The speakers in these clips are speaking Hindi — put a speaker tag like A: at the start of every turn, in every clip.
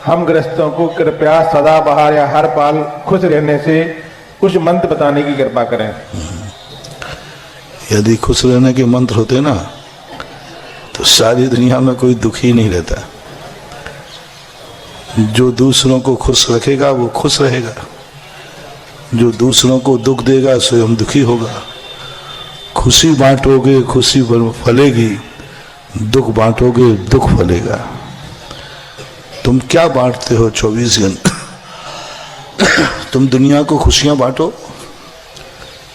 A: हम ग्रस्तों को कृपया सदाबहार या हर पाल खुश रहने से कुछ मंत्र बताने की कृपा करें।
B: यदि खुश रहने के मंत्र होते ना तो सारी दुनिया में कोई दुखी नहीं रहता। जो दूसरों को खुश रखेगा वो खुश रहेगा, जो दूसरों को दुख देगा स्वयं दुखी होगा। खुशी बांटोगे खुशी फलेगी, दुख बांटोगे दुख फलेगा। तुम क्या बांटते हो 24 घंटे? तुम दुनिया को खुशियां बांटो,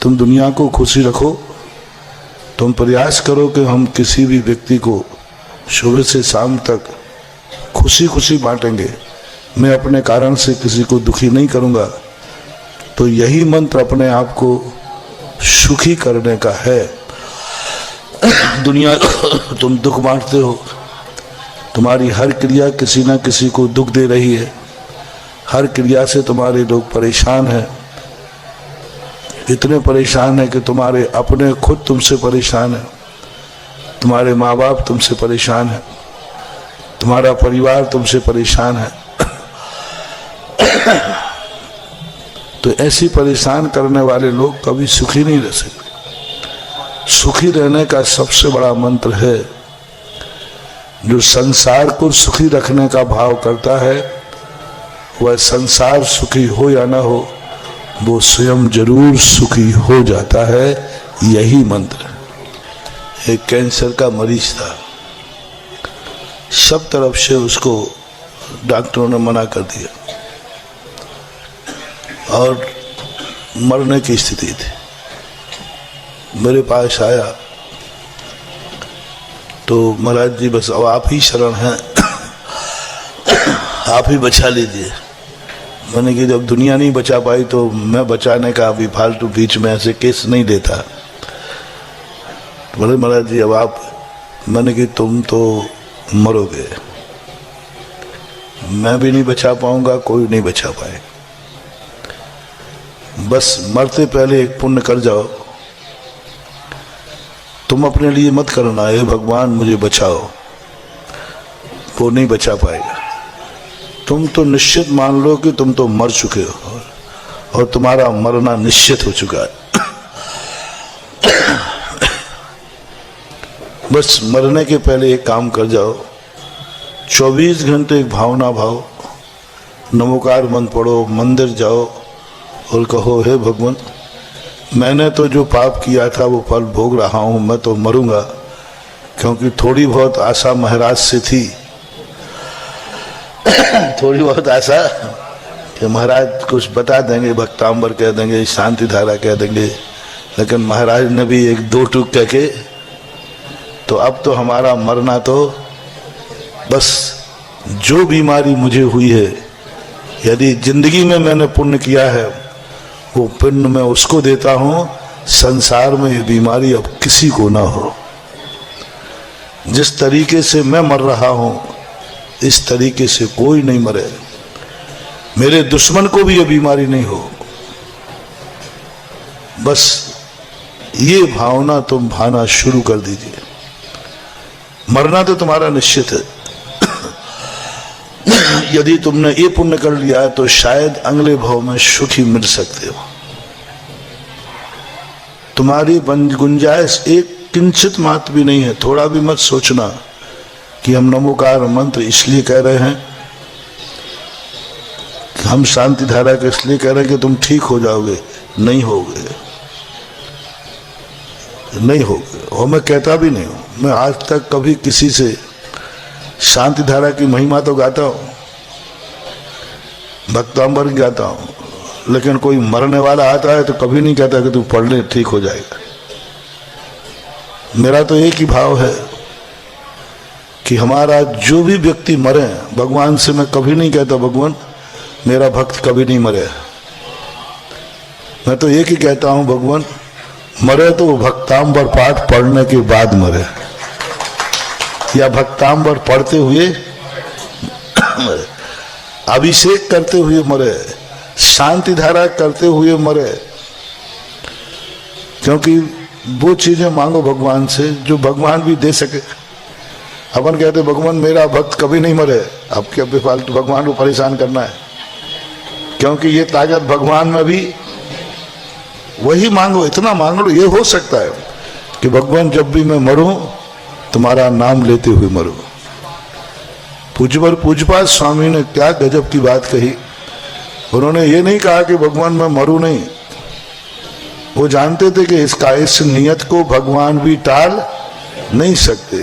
B: तुम दुनिया को खुशी रखो। तुम प्रयास करो कि हम किसी भी व्यक्ति को सुबह से शाम तक खुशी खुशी बांटेंगे। मैं अपने कारण से किसी को दुखी नहीं करूंगा। तो यही मंत्र अपने आप को सुखी करने का है। दुनिया तुम दुख बांटते हो, तुम्हारी हर क्रिया किसी ना किसी को दुख दे रही है। हर क्रिया से तुम्हारे लोग परेशान हैं, इतने परेशान है कि तुम्हारे अपने खुद तुमसे परेशान है, तुम्हारे माँ बाप तुमसे परेशान है, तुम्हारा परिवार तुमसे परेशान है। तो ऐसी परेशान करने वाले लोग कभी सुखी नहीं रह सकते। सुखी रहने का सबसे बड़ा मंत्र है, जो संसार को सुखी रखने का भाव करता है वह संसार सुखी हो या ना हो वो स्वयं जरूर सुखी हो जाता है। यही मंत्र। एक कैंसर का मरीज था, सब तरफ से उसको डॉक्टरों ने मना कर दिया और मरने की स्थिति थी। मेरे पास आया तो महाराज जी बस अब आप ही शरण हैं, आप ही बचा लीजिए। मैंने कि जब दुनिया नहीं बचा पाई तो मैं बचाने का अभी फालतू बीच में ऐसे केस नहीं देता। बोले महाराज जी अब आप, मैंने कि तुम तो मरोगे, मैं भी नहीं बचा पाऊंगा, कोई नहीं बचा पाए। बस मरते पहले एक पुण्य कर जाओ। तुम अपने लिए मत करना हे भगवान मुझे बचाओ, वो नहीं बचा पाएगा। तुम तो निश्चित मान लो कि तुम तो मर चुके हो और तुम्हारा मरना निश्चित हो चुका है। बस मरने के पहले एक काम कर जाओ, 24 घंटे एक भावना भाव, नमोकार मंत्र पढ़ो, मंदिर जाओ और कहो हे भगवान मैंने तो जो पाप किया था वो फल भोग रहा हूँ, मैं तो मरूंगा। क्योंकि थोड़ी बहुत आशा महाराज से थी, थोड़ी बहुत आशा कि महाराज कुछ बता देंगे, भक्तांबर कह देंगे, शांति धारा कह देंगे। लेकिन महाराज ने भी एक दो टूक कह के, तो अब तो हमारा मरना तो बस जो बीमारी मुझे हुई है, यदि जिंदगी में मैंने पुण्य किया है वो पुण्य मैं उसको देता हूँ। संसार में ये बीमारी अब किसी को ना हो। जिस तरीके से मैं मर रहा हूँ इस तरीके से कोई नहीं मरे, मेरे दुश्मन को भी ये बीमारी नहीं हो। बस ये भावना तुम भाना शुरू कर दीजिए। मरना तो तुम्हारा निश्चित है। यदि तुमने ये पुण्य कर लिया है तो शायद अगले भाव में सुखी मिल सकते हो। तुम्हारी गुंजाइश एक किंचित मात्र भी नहीं है। थोड़ा भी मत सोचना कि हम नमोकार मंत्र इसलिए कह रहे हैं, हम शांति धारा के इसलिए कह रहे हैं कि तुम ठीक हो जाओगे। नहीं होगे, नहीं होगे। और मैं कहता भी नहीं हूं, मैं आज तक कभी किसी से शांति धारा की महिमा तो गाता हूं, भक्तांबर गाता हूं, लेकिन कोई मरने वाला आता है तो कभी नहीं कहता कि तू पढ़ ले ठीक हो जाएगा। मेरा तो एक ही भाव है कि हमारा जो भी व्यक्ति मरे, भगवान से मैं कभी नहीं कहता भगवान मेरा भक्त कभी नहीं मरे। मैं तो एक ही कहता हूं भगवान मरे तो वो भक्तांबर पाठ पढ़ने के बाद मरे, या भक्तांबर पढ़ते हुए अभिषेक करते हुए मरे, शांति धारा करते हुए मरे। क्योंकि वो चीजें मांगो भगवान से जो भगवान भी दे सके। अपन कहते भगवान मेरा भक्त कभी नहीं मरे, अब क्या बेफालतू भगवान को परेशान करना है, क्योंकि ये ताकत भगवान में भी वही मांगो, इतना मांग लो। ये हो सकता है कि भगवान जब भी मैं मरूं तुम्हारा नाम लेते हुए मरूं। पूज्यपाद स्वामी ने क्या गजब की बात कही। उन्होंने ये नहीं कहा कि भगवान मैं मरूं नहीं, वो जानते थे कि इसका इस नियत को भगवान भी टाल नहीं सकते।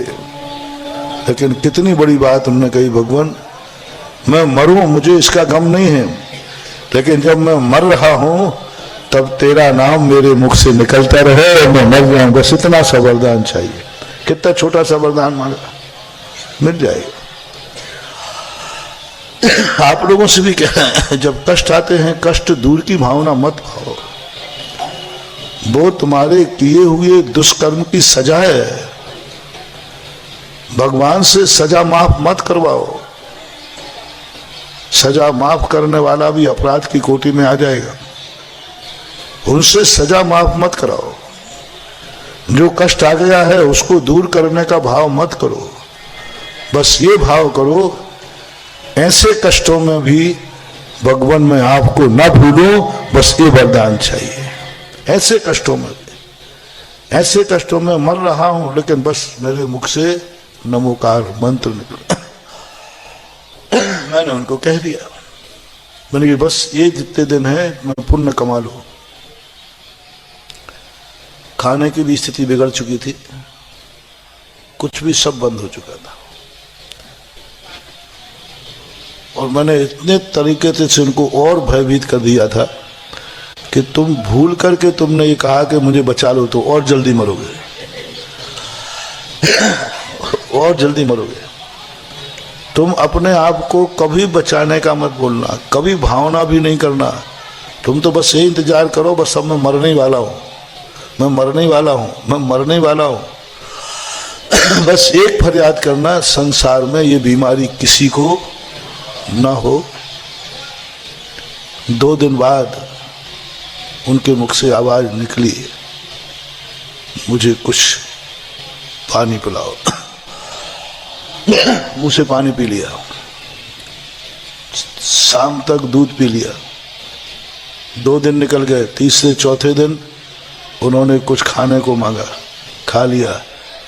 B: लेकिन कितनी बड़ी बात उन्होंने कही, भगवान मैं मरूं मुझे इसका गम नहीं है, लेकिन जब मैं मर रहा हूं तब तेरा नाम मेरे मुख से निकलता रहे और मैं मर जाऊं, बस इतना सा वरदान चाहिए। कितना छोटा सा वरदान मांगा, मिल जाएगा। आप लोगों से भी कह रहे हैं, जब कष्ट आते हैं कष्ट दूर की भावना मत पाओ, वो तुम्हारे किए हुए दुष्कर्म की सजा है। भगवान से सजा माफ मत करवाओ, सजा माफ करने वाला भी अपराध की कोटि में आ जाएगा। उनसे सजा माफ मत कराओ। जो कष्ट आ गया है उसको दूर करने का भाव मत करो, बस ये भाव करो ऐसे कष्टों में भी भगवान मैं आपको ना भूलूं, बस ये वरदान चाहिए। ऐसे कष्टों में भी, ऐसे कष्टों में मर रहा हूं लेकिन बस मेरे मुख से नमोकार मंत्र निकला। मैंने उनको कह दिया, मैंने कि बस ये जितने दिन है मैं पुण्य कमा लूं। खाने की भी स्थिति बिगड़ चुकी थी, कुछ भी सब बंद हो चुका था, और मैंने इतने तरीके से उनको और भयभीत कर दिया था कि तुम भूल करके तुमने ये कहा कि मुझे बचा लो तो और जल्दी मरोगे, और जल्दी मरोगे। तुम अपने आप को कभी बचाने का मत बोलना, कभी भावना भी नहीं करना। तुम तो बस यही इंतजार करो, बस अब मैं मरने ही वाला हूं, मैं मरने वाला हूं, मैं मरने वाला हूं। बस एक फरियाद करना, संसार में ये बीमारी किसी को ना हो। 2 दिन बाद उनके मुख से आवाज निकली, मुझे कुछ पानी पिलाओ। मुंह से पानी पी लिया, शाम तक दूध पी लिया। 2 दिन निकल गए, तीसरे चौथे दिन उन्होंने कुछ खाने को मांगा, खा लिया।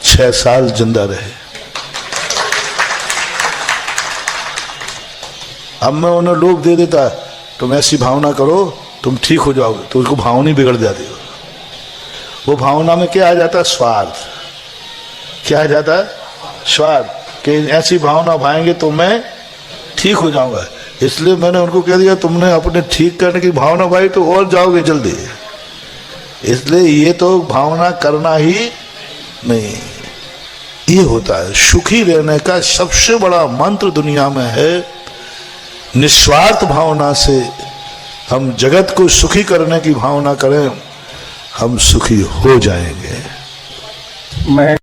B: 6 साल जिंदा रहे। अब मैं उन्हें लोभ दे देता, तुम ऐसी भावना करो तुम ठीक हो जाओगे, तो उसको भावना ही बिगड़ जाती है। वो भावना में क्या आ जाता है? स्वार्थ। क्या आ जाता है? स्वार्थ, कि ऐसी भावना भाएंगे तो मैं ठीक हो जाऊंगा। इसलिए मैंने उनको कह दिया, तुमने अपने ठीक करने की भावना भाई तो और जाओगे जल्दी, इसलिए ये तो भावना करना ही नहीं। ये होता है सुखी रहने का सबसे बड़ा मंत्र दुनिया में है। निस्वार्थ भावना से हम जगत को सुखी करने की भावना करें, हम सुखी हो जाएंगे।
A: मैं